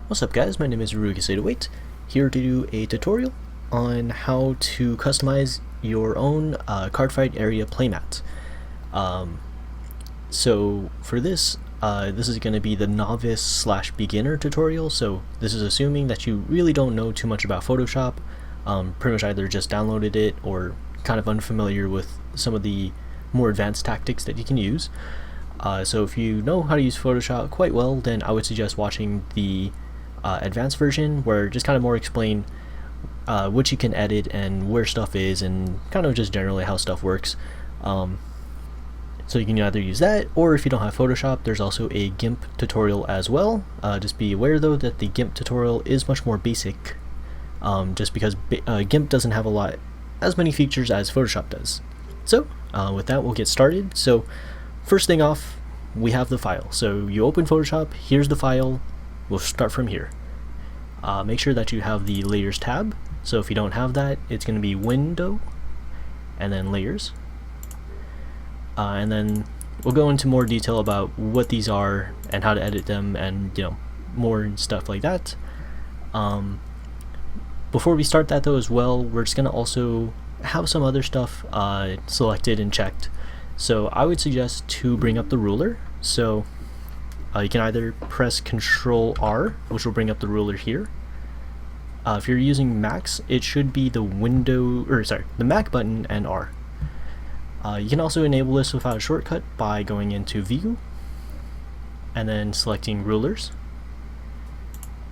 What's up guys, my name is Rugi808, here to do a tutorial on how to customize your own Cardfight area playmat. So for this, this is going to be the novice / beginner tutorial, so this is assuming that you really don't know too much about Photoshop, pretty much either just downloaded it or kind of unfamiliar with some of the more advanced tactics that you can use. So if you know how to use Photoshop quite well, then I would suggest watching the advanced version, where just kind of more explain what you can edit and where stuff is, and kind of just generally how stuff works. So you can either use that, or if you don't have Photoshop, there's also a Gimp tutorial as well. Just be aware though that the Gimp tutorial is much more basic, just because Gimp doesn't have as many features as Photoshop does. So with that, we'll get started. So first thing off, we have the file. So you open Photoshop, here's the file. We'll start from here. Make sure that you have the layers tab. So if you don't have that, it's going to be window and then layers. And then we'll go into more detail about what these are and how to edit them, and more stuff like that. Before we start that though as well, we're just going to also have some other stuff selected and checked. So I would suggest to bring up the ruler. So you can either press Control R, which will bring up the ruler here. If you're using Macs, it should be the Mac button and R. You can also enable this without a shortcut by going into View and then selecting Rulers.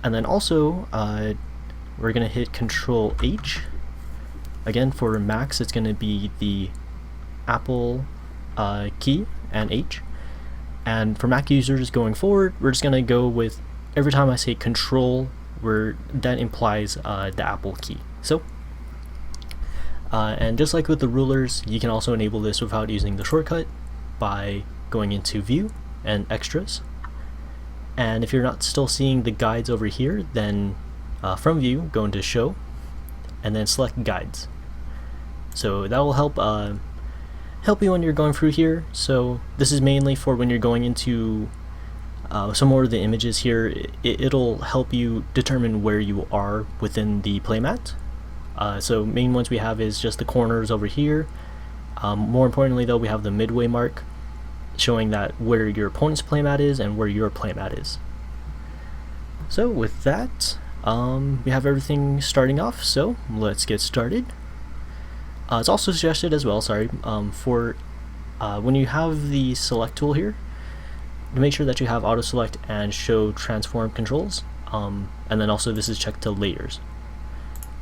And then also we're going to hit Control H. Again, for Macs, it's going to be the Apple key and H. And for Mac users going forward, we're just going to go with, every time I say Control, that implies the Apple key. So, and just like with the rulers, you can also enable this without using the shortcut by going into View and Extras. And if you're not still seeing the guides over here, then from View, go into Show, and then select Guides. So that will help you when you're going through here. So this is mainly for when you're going into some more of the images here. It'll help you determine where you are within the playmat. So main ones we have is just the corners over here. More importantly though, we have the midway mark showing that where your opponent's playmat is and where your playmat is. So with that, we have everything starting off, so let's get started. It's also suggested as well, for when you have the select tool here, make sure that you have auto select and show transform controls, and then also this is checked to layers.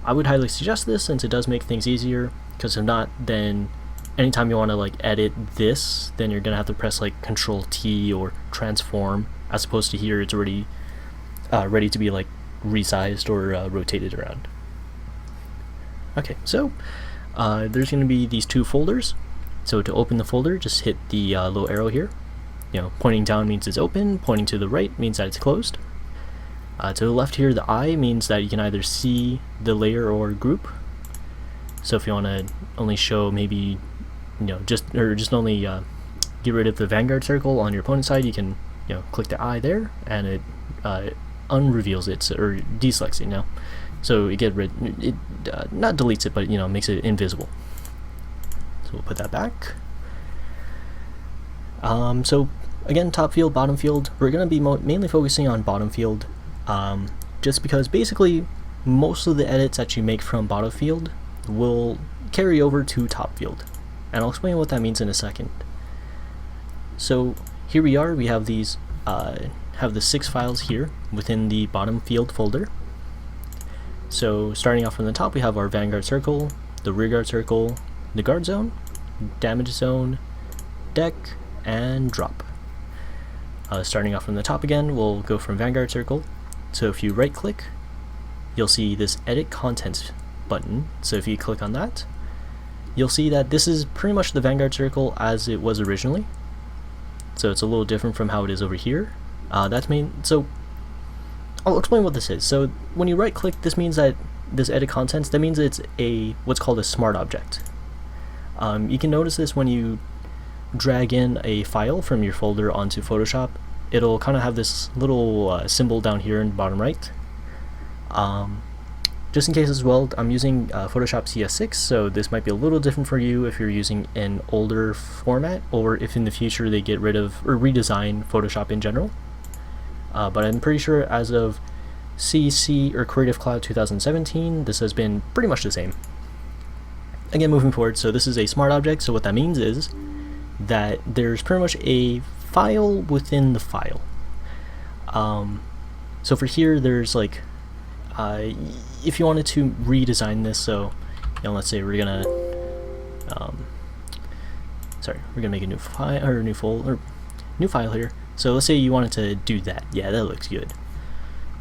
I would highly suggest this since it does make things easier, because if not, then anytime you want to edit this, then you're gonna have to press Control T or transform, as opposed to here it's already ready to be resized or rotated around. Okay, so there's going to be these two folders. So to open the folder, just hit the little arrow here. Pointing down means it's open, pointing to the right means that it's closed. To the left here, the eye means that you can either see the layer or group. So if you want to only show maybe, just only get rid of the vanguard circle on your opponent's side, you can click the eye there, and it unreveals it, or deselects it now. So it not deletes it, but makes it invisible. So we'll put that back. So again, top field, bottom field. We're going to be mainly focusing on bottom field, just because basically most of the edits that you make from bottom field will carry over to top field, and I'll explain what that means in a second. So here we are. We have these have the 6 files here within the bottom field folder. So starting off from the top, we have our vanguard circle, the rearguard circle, the guard zone, damage zone, deck, and drop. Starting off from the top again, we'll go from vanguard circle. So if you right click, you'll see this edit contents button. So if you click on that, you'll see that this is pretty much the vanguard circle as it was originally. So it's a little different from how it is over here. So I'll explain what this is. So when you right click, this means that this edit contents, that means it's what's called a smart object. You can notice this when you drag in a file from your folder onto Photoshop. it'll kind of have this little symbol down here in the bottom right. Just in case as well, I'm using Photoshop CS6, so this might be a little different for you if you're using an older format, or if in the future they get rid of or redesign Photoshop in general. But I'm pretty sure as of CC or Creative Cloud 2017, this has been pretty much the same. Again, moving forward, so this is a smart object, so what that means is that there's pretty much a file within the file. So for here, there's like, if you wanted to redesign this, so let's say we're gonna, we're gonna make a new file or a new folder, or new file here. So let's say you wanted to do that. Yeah, that looks good.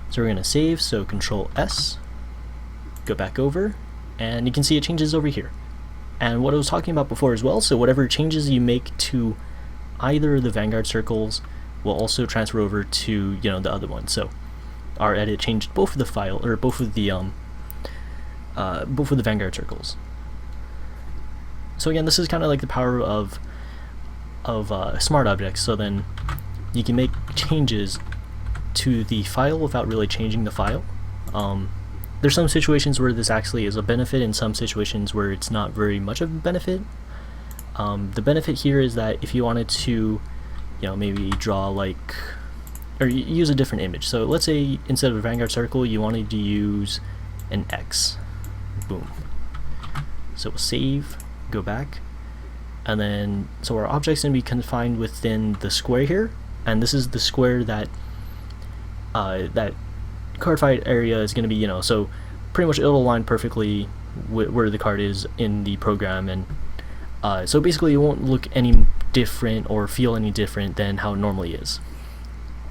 So we're gonna save. So Control S, go back over, and you can see it changes over here. And what I was talking about before as well. So whatever changes you make to either of the Vanguard circles will also transfer over to the other one. So our edit changed both of the file or both of the Vanguard circles. So again, this is kind of like the power of smart objects. So then you can make changes to the file without really changing the file. There's some situations where this actually is a benefit, and some situations where it's not very much of a benefit. The benefit here is that if you wanted to, maybe draw like, or use a different image. So let's say instead of a Vanguard circle, you wanted to use an X. Boom. So we'll save, go back, and then so our object's gonna be confined within the square here, and this is the square that that Cardfight area is gonna be. So pretty much it'll align perfectly where the card is in the program, and so basically it won't look any different or feel any different than how it normally is.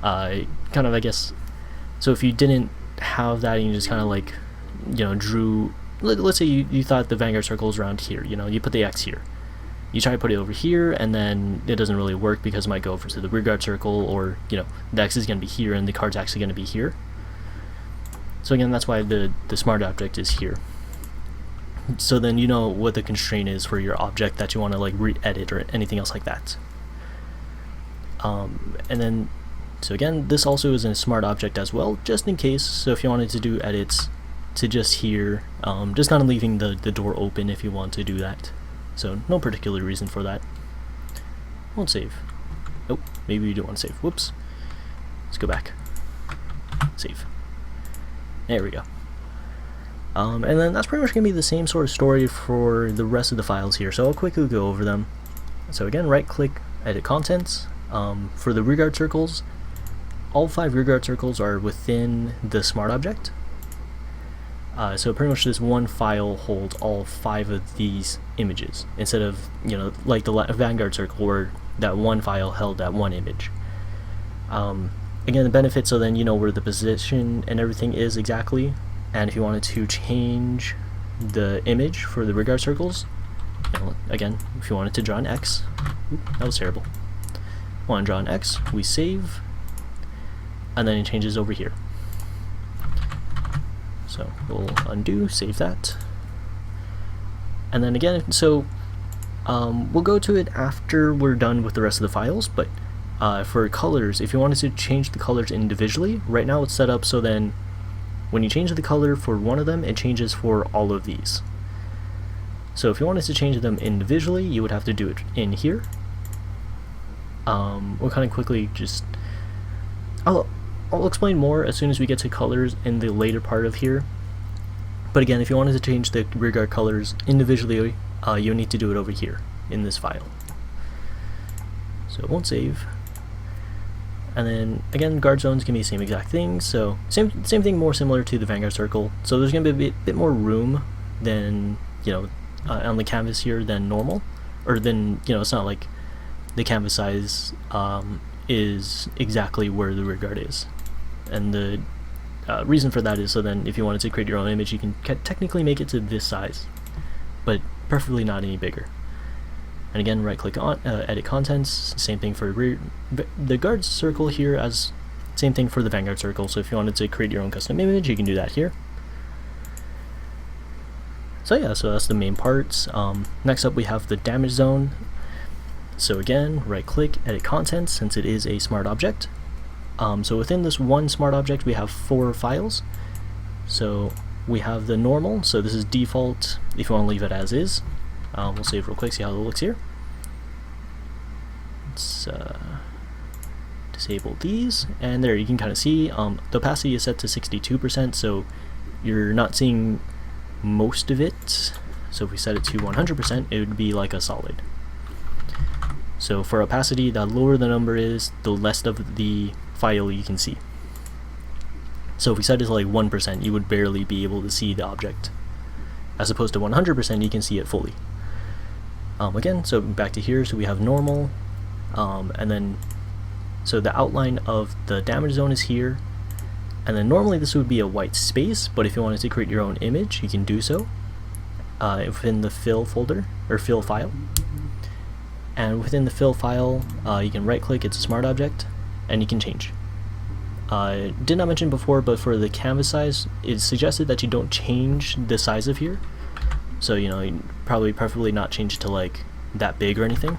Kind of, I guess, so if you didn't have that and you just kind of like, drew, let's say you thought the Vanguard circle is around here, you put the X here. You try to put it over here, and then it doesn't really work because it might go over to the rearguard circle, or, the X is going to be here and the card's actually going to be here. So again, that's why the smart object is here. So then you know what the constraint is for your object that you want to like re-edit or anything else like that. And then, so again, this also is a smart object as well, just in case. So if you wanted to do edits to just here, just kind of leaving the door open if you want to do that. So no particular reason for that. Won't save. Oh, maybe we do want to save. Whoops. Let's go back. Save. There we go. And then that's pretty much going to be the same sort of story for the rest of the files here. So I'll quickly go over them. So again, right click, edit contents. For the rearguard circles, all 5 rearguard circles are within the smart object. So pretty much this one file holds all 5 of these images, instead of, like the Vanguard circle where that one file held that one image. Again, the benefit, so then you know where the position and everything is exactly, and if you wanted to change the image for the rearguard circles, again, if you wanted to draw an X, that was terrible. Want to draw an X, we save, and then it changes over here. So we'll undo, save that, and then again, so we'll go to it after we're done with the rest of the files, but for colors, if you wanted to change the colors individually, right now it's set up so then when you change the color for one of them, it changes for all of these. So if you wanted to change them individually, you would have to do it in here. We'll kind of quickly just, I'll explain more as soon as we get to colors in the later part of here. But again, if you wanted to change the rearguard colors individually, you need to do it over here in this file. So it won't save. And then again, guard zones can be the same exact thing. So same thing, more similar to the Vanguard circle. So there's going to be a bit more room than on the canvas here than normal, or than it's not like the canvas size is exactly where the rearguard is. And the reason for that is so then if you wanted to create your own image, you can technically make it to this size, but preferably not any bigger. And again, right click on edit contents, same thing for the guard circle here, as same thing for the Vanguard circle. So if you wanted to create your own custom image, you can do that here. So yeah, so that's the main parts. Next up we have the damage zone. So again, right click, edit contents, since it is a smart object. So within this one smart object, we have 4 files. So we have the normal, so this is default if you want to leave it as is. We'll save real quick, see how it looks here. Let's disable these, and there you can kind of see the opacity is set to 62%, so you're not seeing most of it. So if we set it to 100%, it would be like a solid. So for opacity, the lower the number is, the less of the file you can see. So if we set it to like 1%, you would barely be able to see the object. As opposed to 100%, you can see it fully. Again, so back to here, so we have normal, and then, so the outline of the damage zone is here, and then normally this would be a white space, but if you wanted to create your own image, you can do so within the fill folder, or fill file. And within the fill file, you can right click, it's a smart object, and you can change. Did not mention before, but for the canvas size, it's suggested that you don't change the size of here. So, you know, you'd probably preferably not change it to like that big or anything.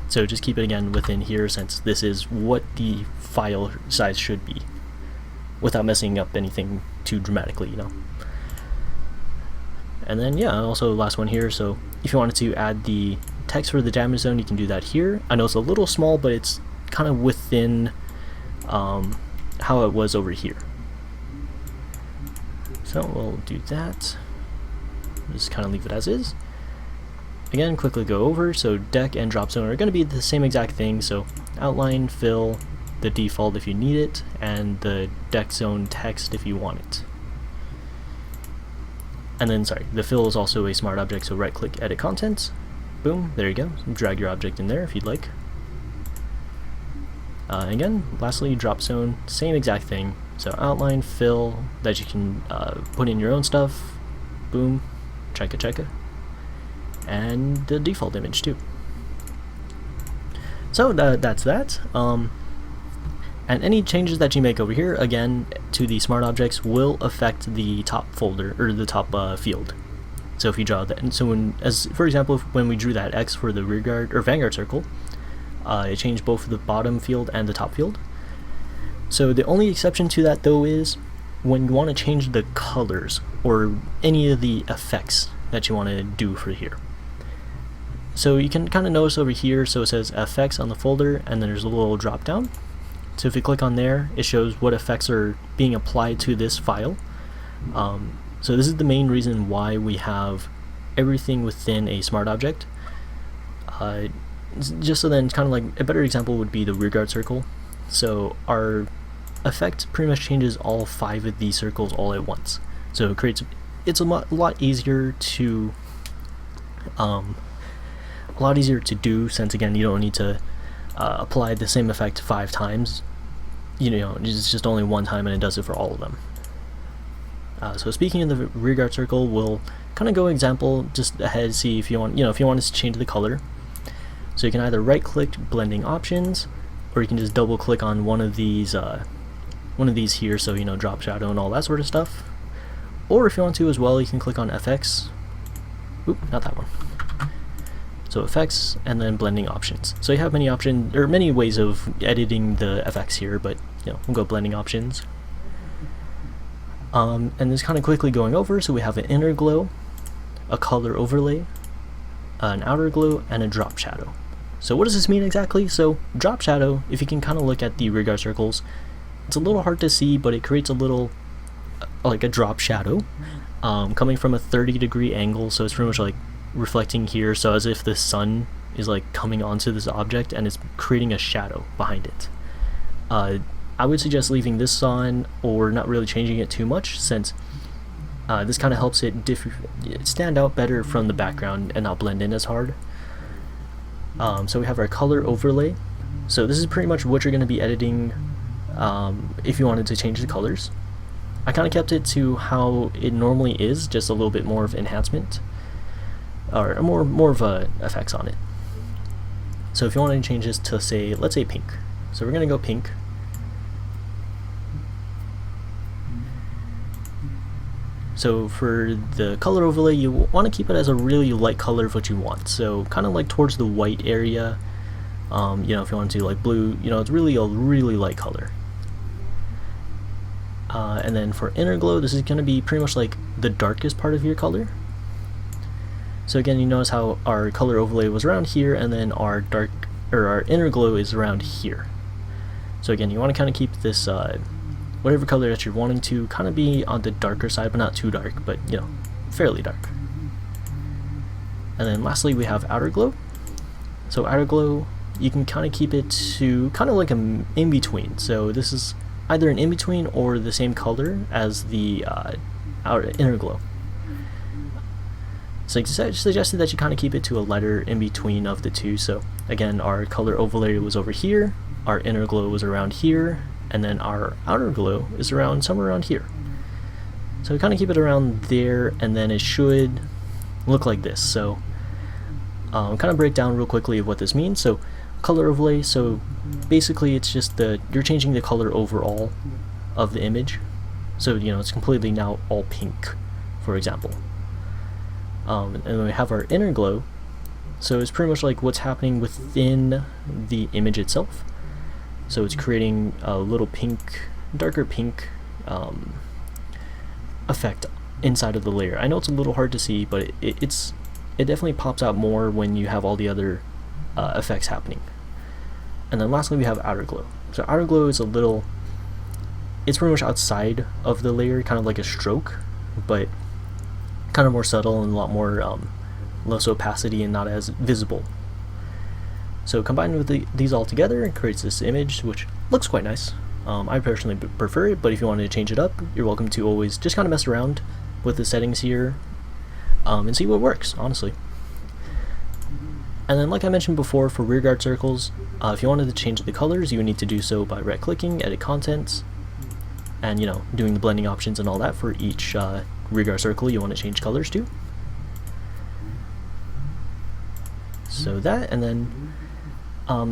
So just keep it again within here, since this is what the file size should be, without messing up anything too dramatically, you know. And then yeah, also last one here, so if you wanted to add the text for the damage zone, you can do that here. I know it's a little small, but it's kind of within how it was over here. So we'll do that. Just kind of leave it as is. Again, quickly go over, so deck and drop zone are going to be the same exact thing, so outline, fill, the default if you need it, and the deck zone text if you want it. And then, sorry, the fill is also a smart object, so right click, edit contents, boom, there you go, drag your object in there if you'd like. Again, lastly, drop zone, same exact thing, so outline, fill, that you can put in your own stuff, boom, checka, and the default image too. So that's that. And any changes that you make over here, again, to the smart objects will affect the top folder, or the top field. So if you draw that, and so when, as for example, when we drew that X for the rearguard or vanguard circle, it changed both the bottom field and the top field. So the only exception to that though is when you want to change the colors or any of the effects that you want to do for here. So you can kind of notice over here, so it says effects on the folder, and then there's a little drop down. So if you click on there, it shows what effects are being applied to this file. So this is the main reason why we have everything within a smart object. Just so then, kind of like a better example would be the rearguard circle. So our effect pretty much changes all 5 of these circles all at once. So it creates, it's a lot easier to do, since again you don't need to apply the same effect 5 times. You know, it's just only one time and it does it for all of them. So speaking of the rearguard circle, we'll kind of go example just ahead, see if you want, if you want us to change the color. So you can either right click blending options, or you can just double click on one of these here, so drop shadow and all that sort of stuff. Or if you want to as well, you can click on FX. Oop, not that one. So effects and then blending options. So you have many options, or many ways of editing the effects here, but we'll go blending options. And this kind of quickly going over, so we have an inner glow, a color overlay, an outer glow, and a drop shadow. So what does this mean exactly? So drop shadow, if you can kind of look at the rearguard circles, it's a little hard to see, but it creates a little like a drop shadow coming from a 30-degree angle, so it's pretty much like reflecting here, so as if the sun is like coming onto this object and it's creating a shadow behind it. I would suggest leaving this on, or not really changing it too much, since this kind of helps it stand out better from the background and not blend in as hard. So we have our color overlay. So this is pretty much what you're going to be editing if you wanted to change the colors. I kind of kept it to how it normally is, just a little bit more of enhancement, or more of effects on it. So if you want to change this to, say, let's say pink. So we're going to go pink. So for the color overlay, you want to keep it as a really light color of what you want. So kind of like towards the white area. If you want to do like blue, it's really a really light color. And then for inner glow, this is going to be pretty much like the darkest part of your color. So again, you notice how our color overlay was around here, and then our our inner glow is around here. So again, you want to kind of keep this whatever color that you're wanting to kind of be on the darker side, but not too dark, but you know, fairly dark. And then lastly, we have outer glow. So outer glow, you can kind of keep it to kind of like an in-between. So this is either an in-between or the same color as the outer inner glow. So I suggested that you kind of keep it to a lighter in-between of the two. So again, our color overlay was over here, our inner glow was around here, and then our outer glow is around somewhere around here. So kind of keep it around there, and then it should look like this. So kind of break down real quickly of what this means. So color overlay, so basically it's just you're changing the color overall of the image. So you know, it's completely now all pink, for example. And then we have our inner glow, so it's pretty much like what's happening within the image itself. So it's creating a little pink, darker pink effect inside of the layer. I know it's a little hard to see, but it definitely pops out more when you have all the other effects happening. And then lastly, we have outer glow. So outer glow is it's pretty much outside of the layer, kind of like a stroke, but kind of more subtle and a lot more less opacity and not as visible. So combined with these all together, it creates this image which looks quite nice. I personally prefer it, but if you wanted to change it up, you're welcome to always just kind of mess around with the settings here and see what works, honestly. And then like I mentioned before, for rearguard circles, if you wanted to change the colors, you would need to do so by right clicking, edit contents, and you know, doing the blending options and all that for each rearguard circle you want to change colors to. So that, and then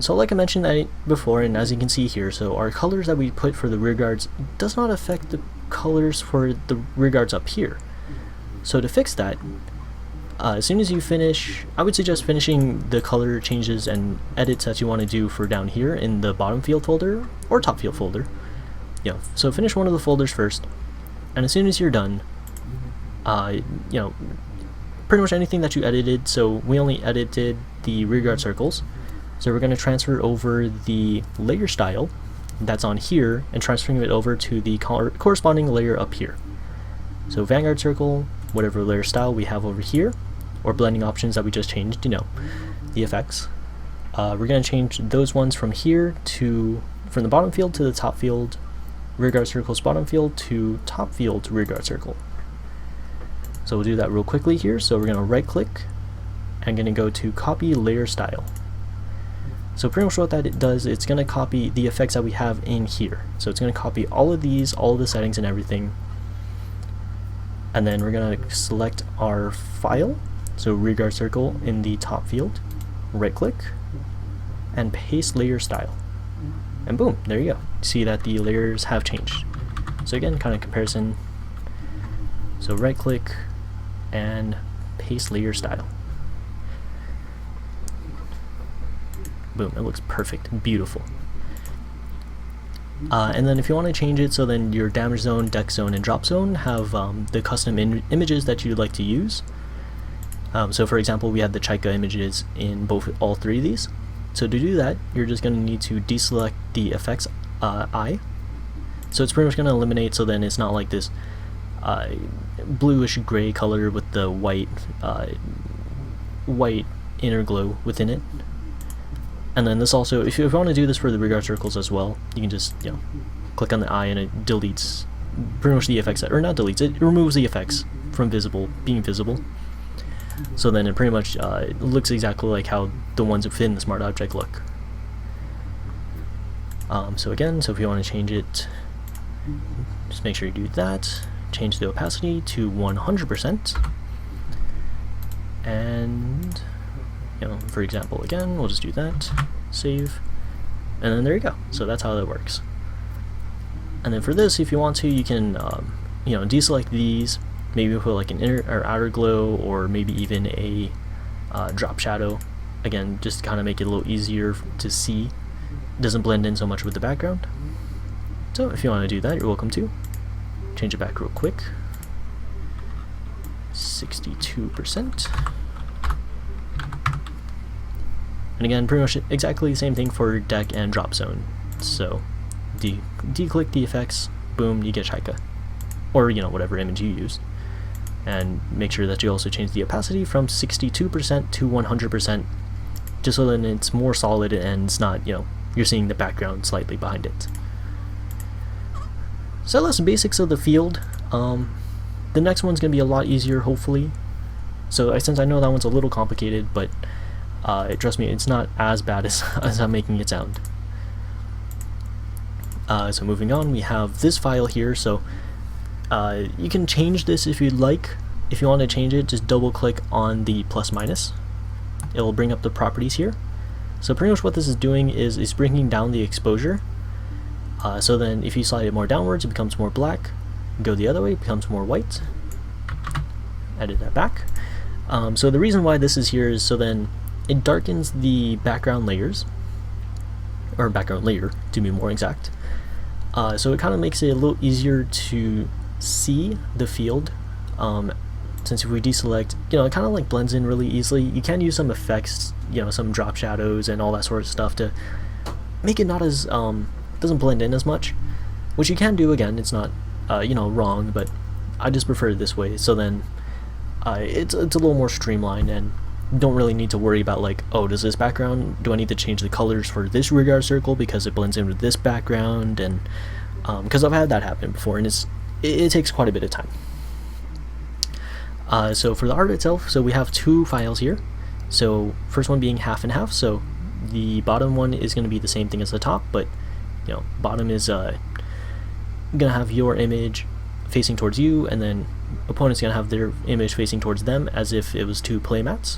so like I mentioned before, and as you can see here, so our colors that we put for the rearguards does not affect the colors for the rearguards up here. So to fix that, as soon as you finish, I would suggest finishing the color changes and edits that you want to do for down here in the bottom field folder or top field folder. Yeah, so finish one of the folders first, and as soon as you're done, you know, pretty much anything that you edited. So we only edited the rearguard circles, so we're going to transfer over the layer style that's on here and transferring it over to the corresponding layer up here. So vanguard circle, whatever layer style we have over here, or blending options that we just changed, you know, the effects. We're going to change those ones from here from the bottom field to the top field, rearguard circle's bottom field to top field rearguard circle. So we'll do that real quickly here. So we're going to right click and going to go to copy layer style. So pretty much what that does, it's going to copy the effects that we have in here. So it's going to copy all of these, all of the settings and everything. And then we're going to select our file, so rearguard circle in the top field, right click, and paste layer style. And boom, there you go. See that the layers have changed. So again, kind of comparison. So right click and paste layer style. Boom, it looks perfect, beautiful. And then if you want to change it so then your damage zone, deck zone, and drop zone have the custom images that you'd like to use. So for example, we had the Chaika images in all three of these. So to do that, you're just going to need to deselect the effects eye. So it's pretty much going to eliminate, so then it's not like this bluish gray color with the white inner glow within it. And then this also, if you want to do this for the rearguard circles as well, you can just, you know, click on the eye and it deletes pretty much the effects, or not deletes, it removes the effects from being visible. So then it pretty much looks exactly like how the ones within the smart object look. So again, so if you want to change it, just make sure you do that. Change the opacity to 100%. And, you know, for example, again, we'll just do that, save, and then there you go. So that's how that works. And then for this, if you want to, you can, you know, deselect these, maybe put like an inner or outer glow, or maybe even a drop shadow. Again, just to kind of make it a little easier to see. It doesn't blend in so much with the background. So if you want to do that, you're welcome to. change it back real quick. 62%. And again, pretty much exactly the same thing for deck and drop zone. So de-click the effects, boom, you get Shika. Or, you know, whatever image you use. And make sure that you also change the opacity from 62% to 100%, just so that it's more solid and it's not, you know, you're seeing the background slightly behind it. So that's the basics of the field. The next one's going to be a lot easier, hopefully. So since I know that one's a little complicated, but trust me, it's not as bad as I'm making it sound. So moving on, we have this file here. So you can change this if you'd like. If you want to change it, just double click on the plus minus. It will bring up the properties here. So pretty much what this is doing is bringing down the exposure. So then if you slide it more downwards, it becomes more black. Go the other way, it becomes more white. Edit that back. So the reason why this is here is so then it darkens the background layers, or background layer to be more exact. So it kind of makes it a little easier to see the field. Since if we deselect, you know, it kind of like blends in really easily. You can use some effects, you know, some drop shadows and all that sort of stuff to make it not as doesn't blend in as much, which you can do. Again, it's not you know, wrong, but I just prefer it this way. So then it's a little more streamlined, and don't really need to worry about like, oh, does this background, do I need to change the colors for this rear guard circle because it blends in with this background? And because I've had that happen before, and it takes quite a bit of time. So for the art itself, so we have two files here. So first one being half and half. So the bottom one is going to be the same thing as the top, but you know, bottom is gonna have your image facing towards you, and then opponent's gonna have their image facing towards them as if it was two playmats.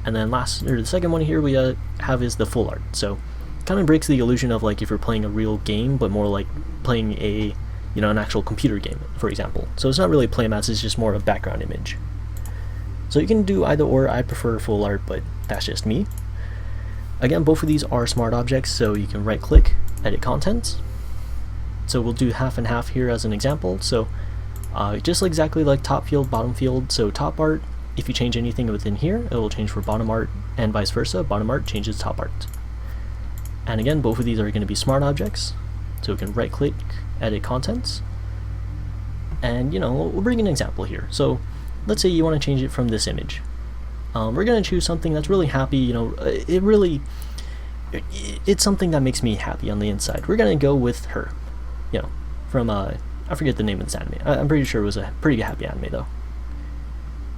And then the second one here we have is the full art. So kind of breaks the illusion of like if you're playing a real game, but more like playing a, you know, an actual computer game, for example. So it's not really playmats, it's just more of a background image. So you can do either or. I prefer full art, but that's just me. Again, both of these are smart objects, so you can right click, edit contents. So we'll do half and half here as an example. So just exactly like top field, bottom field. So top art, if you change anything within here, it will change for bottom art, and vice versa. Bottom art changes top art. And again, both of these are going to be smart objects. So we can right click, edit contents. And, you know, we'll bring an example here. So let's say you want to change it from this image. We're going to choose something that's really happy. You know, it's something that makes me happy on the inside. We're going to go with her. You know, from I forget the name of this anime. I'm pretty sure it was a pretty happy anime though.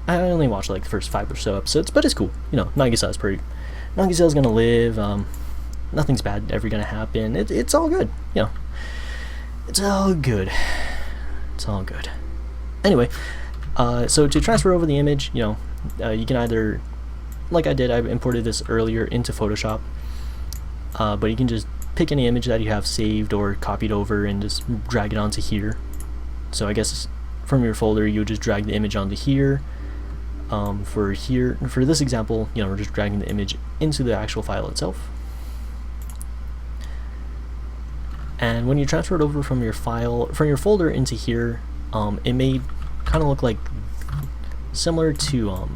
I only watched like the first 5 or so episodes, but it's cool. You know, Nagisa's gonna live. Nothing's bad ever gonna happen. It's all good. You know, it's all good. It's all good. Anyway, so to transfer over the image, you know, you can either, like I did, I imported this earlier into Photoshop, but you can just pick any image that you have saved or copied over and just drag it onto here. So I guess from your folder you would just drag the image onto here. For this example, you know, we're just dragging the image into the actual file itself. And when you transfer it over from your folder into here, it may kind of look like similar to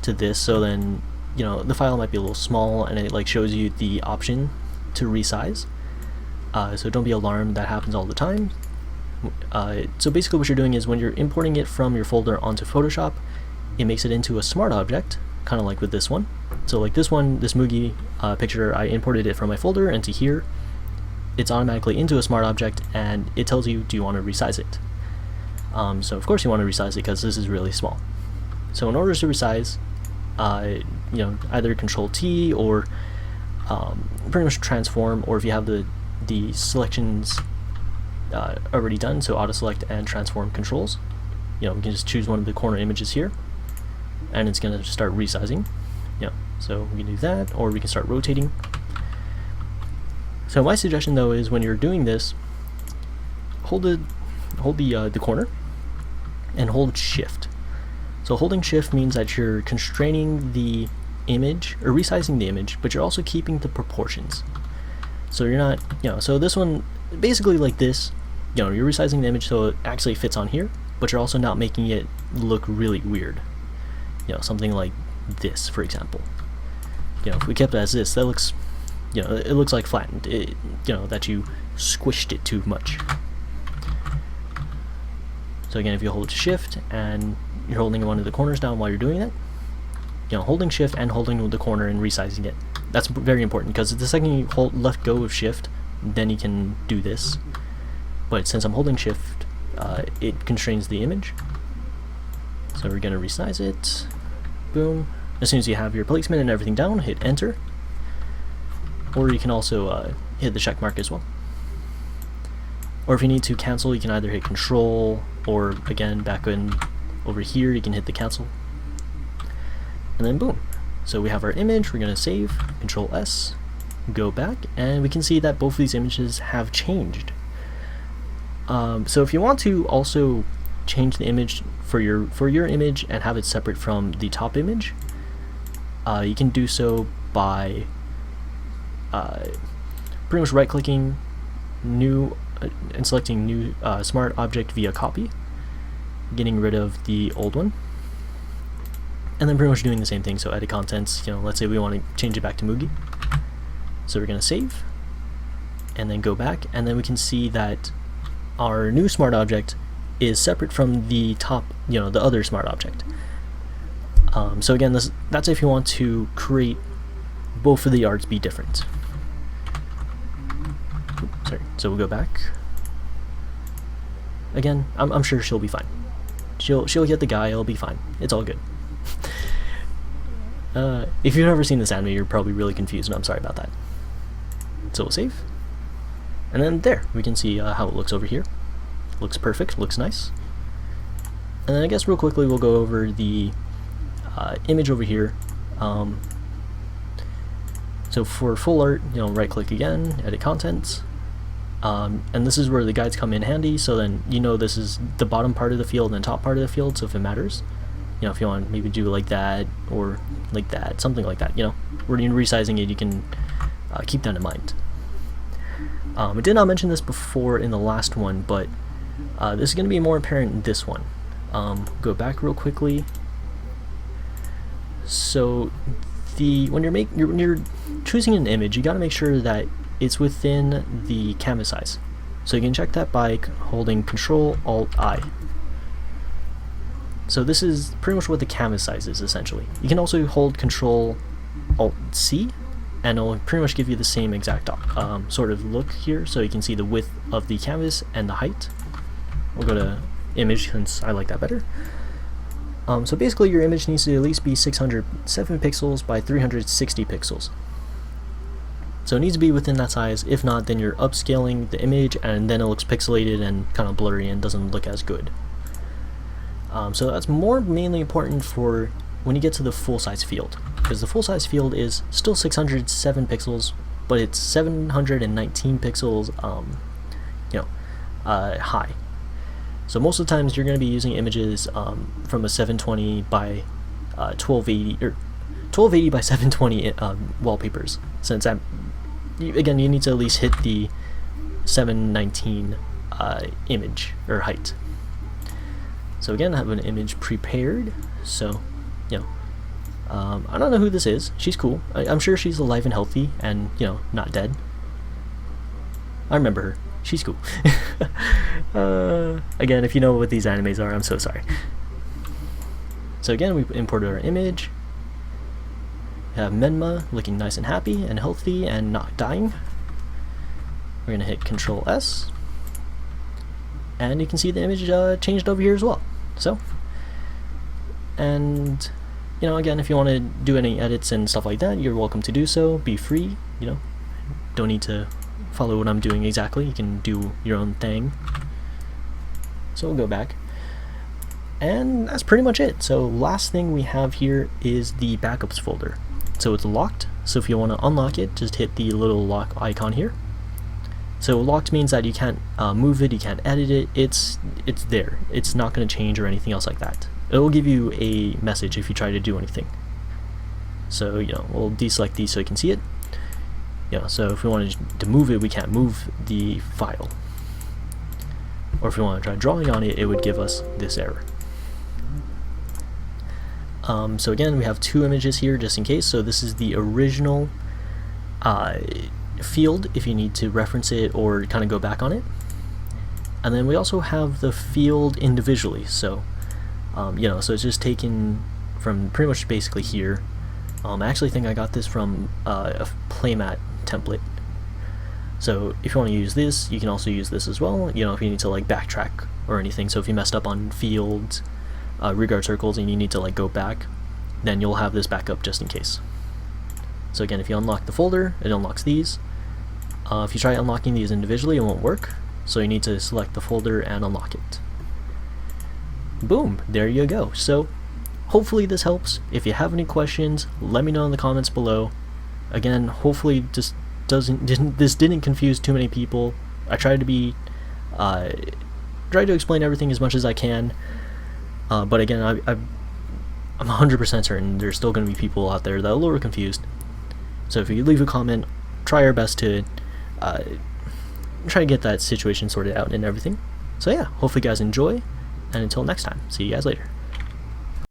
this. So then, you know, the file might be a little small, and it like shows you the option to resize. So don't be alarmed, that happens all the time. So basically what you're doing is when you're importing it from your folder onto Photoshop, it makes it into a smart object, kind of like with this one. So like this one, this Mugi picture, I imported it from my folder into here. It's automatically into a smart object, and it tells you, do you want to resize it? So of course you want to resize it because this is really small. So in order to resize, you know, either Control T or pretty much transform, or if you have the selections already done, so auto select and transform controls, you know, we can just choose one of the corner images here, and it's going to start resizing. You know, so we can do that, or we can start rotating. So my suggestion though is when you're doing this, hold the corner and hold Shift. So holding Shift means that you're constraining the image or resizing the image, but you're also keeping the proportions. So you're not, you know, so this one basically like this, you're resizing the image so it actually fits on here, but you're also not making it look really weird. Something like this, for example. If we kept it as this, that looks, it looks like flattened. That you squished it too much. So again, if you hold Shift and you're holding one of the corners down while you're doing it, holding Shift and holding the corner and resizing it. That's very important, because the second you let go of Shift, then you can do this. But since I'm holding Shift, it constrains the image. So we're gonna resize it. Boom. As soon as you have your placement and everything down, hit Enter. Or you can also hit the check mark as well. Or if you need to cancel, you can either hit Control, or again, back in over here, you can hit the cancel. And then boom. So we have our image, we're gonna save, Control S, go back, and we can see that both of these images have changed. So if you want to also change the image for your image and have it separate from the top image, you can do so by pretty much right-clicking new and selecting new smart object via copy, getting rid of the old one, and then pretty much doing the same thing. So edit contents, let's say we want to change it back to Mugi, so we're going to save and then go back, and then we can see that our new smart object is separate from the top, the other smart object. So again, that's if you want to create both of the arts be different. Sorry, so we'll go back. Again, I'm sure she'll be fine. She'll get the guy, it'll be fine. It's all good. If you've never seen this anime, you're probably really confused, and I'm sorry about that. So we'll save. And then there, we can see how it looks over here. Looks perfect, looks nice. And then I guess real quickly we'll go over the image over here. So for full art, right click again, edit contents. And this is where the guides come in handy, so then this is the bottom part of the field and top part of the field, so if it matters, if you want to maybe do like that or like that, something like that, when you're resizing it, you can keep that in mind. I did not mention this before in the last one, but this is going to be more apparent in this one. Go back real quickly. So when you're choosing an image, you got to make sure that it's within the canvas size. So you can check that by holding Control Alt I. So this is pretty much what the canvas size is, essentially. You can also hold Control Alt C, and it'll pretty much give you the same exact sort of look here, so you can see the width of the canvas and the height. We'll go to image since I like that better. So basically your image needs to at least be 607 pixels by 360 pixels. So it needs to be within that size. If not, then you're upscaling the image, and then it looks pixelated and kind of blurry and doesn't look as good. So that's mainly important for when you get to the full-size field, because the full-size field is still 607 pixels, but it's 719 pixels high. So most of the times you're going to be using images from a 720 by 1280 or 1280 by 720 wallpapers, since again you need to at least hit the 719 image or height. So again, I have an image prepared. So I don't know who this is. She's cool. I'm sure she's alive and healthy and not dead. I remember her. She's cool. Again, if you know what these animes are, I'm so sorry. So again, we imported our image. We have Menma looking nice and happy and healthy and not dying. We're going to hit Control S. And you can see the image changed over here as well. So, and again, if you want to do any edits and stuff like that, you're welcome to do so. Be free, don't need to follow what I'm doing exactly. You can do your own thing. So we'll go back, and that's pretty much it. So last thing we have here is the backups folder. So it's locked, so if you want to unlock it, just hit the little lock icon here. So locked means that you can't move it, you can't edit it, it's there. It's not going to change or anything else like that. It will give you a message if you try to do anything. So we'll deselect these so you can see it. So if we wanted to move it, we can't move the file. or if we want to try drawing on it, it would give us this error. So again, we have two images here just in case. So this is the original field if you need to reference it or kind of go back on it. And then we also have the field individually. So, so it's just taken from pretty much basically here. I actually think I got this from a Playmat template. So if you want to use this, you can also use this as well, if you need to like backtrack or anything. So if you messed up on fields, regard circles, and you need to like go back, then you'll have this backup just in case. So again, if you unlock the folder, it unlocks these. If you try unlocking these individually, it won't work. So you need to select the folder and unlock it. Boom, there you go. So hopefully this helps. If you have any questions, let me know in the comments below. Again, hopefully this didn't confuse too many people. I tried to explain everything as much as I can. But again, I'm 100% certain there's still going to be people out there that are a little confused. So if you leave a comment, try our best to try to get that situation sorted out and everything. So yeah, hopefully you guys enjoy, and until next time, see you guys later.